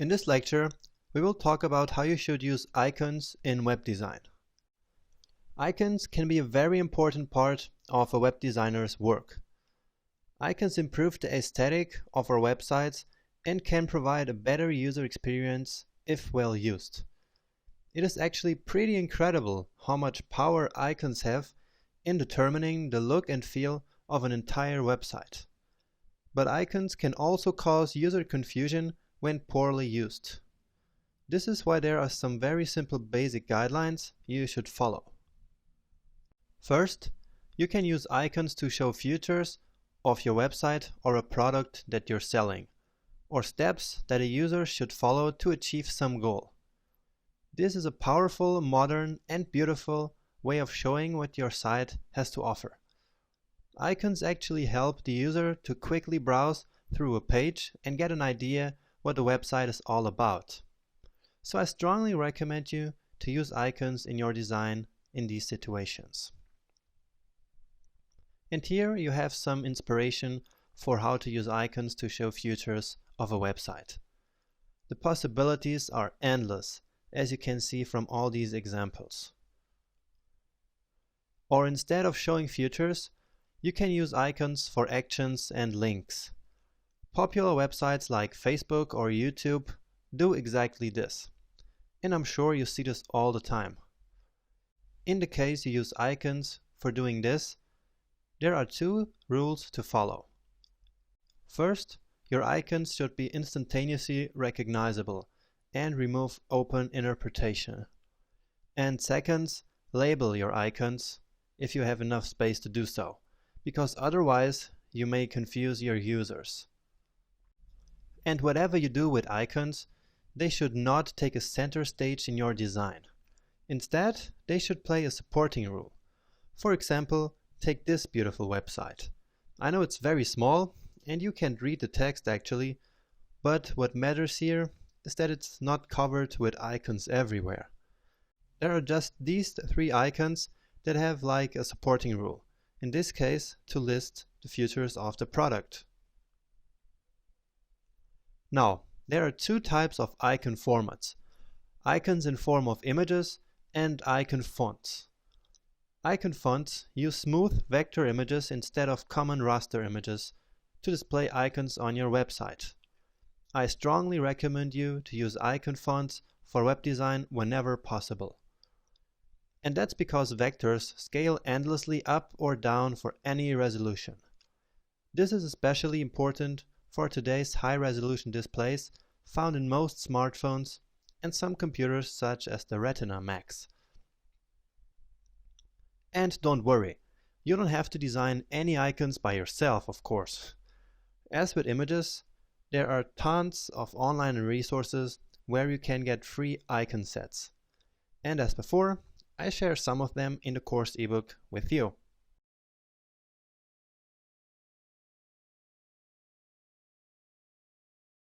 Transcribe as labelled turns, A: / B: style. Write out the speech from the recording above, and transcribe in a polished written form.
A: In this lecture, we will talk about how you should use icons in web design. Icons can be a very important part of a web designer's work. Icons improve the aesthetic of our websites and can provide a better user experience if well used. It is actually pretty incredible how much power icons have in determining the look and feel of an entire website. But icons can also cause user confusion when poorly used. This is why there are some very simple basic guidelines you should follow. First, you can use icons to show features of your website or a product that you're selling, or steps that a user should follow to achieve some goal. This is a powerful, modern, and beautiful way of showing what your site has to offer. Icons actually help the user to quickly browse through a page and get an idea what the website is all about. So I strongly recommend you to use icons in your design in these situations. And here you have some inspiration for how to use icons to show features of a website. The possibilities are endless, as you can see from all these examples. Or instead of showing features, you can use icons for actions and links. Popular websites like Facebook or YouTube do exactly this, and I'm sure you see this all the time. In the case you use icons for doing this, there are two rules to follow. First, your icons should be instantaneously recognizable and remove open interpretation. And second, label your icons if you have enough space to do so, because otherwise you may confuse your users. And whatever you do with icons, they should not take a center stage in your design. Instead, they should play a supporting role. For example, take this beautiful website. I know it's very small and you can't read the text actually, but what matters here is that it's not covered with icons everywhere. There are just these three icons that have like a supporting rule, in this case to list the features of the product. Now, there are two types of icon formats: icons in form of images and icon fonts. Icon fonts use smooth vector images instead of common raster images to display icons on your website. I strongly recommend you to use icon fonts for web design whenever possible. And that's because vectors scale endlessly up or down for any resolution. This is especially important for today's high-resolution displays found in most smartphones and some computers such as the Retina Max. And don't worry, you don't have to design any icons by yourself, of course. As with images, there are tons of online resources where you can get free icon sets. And as before, I share some of them in the course ebook with you.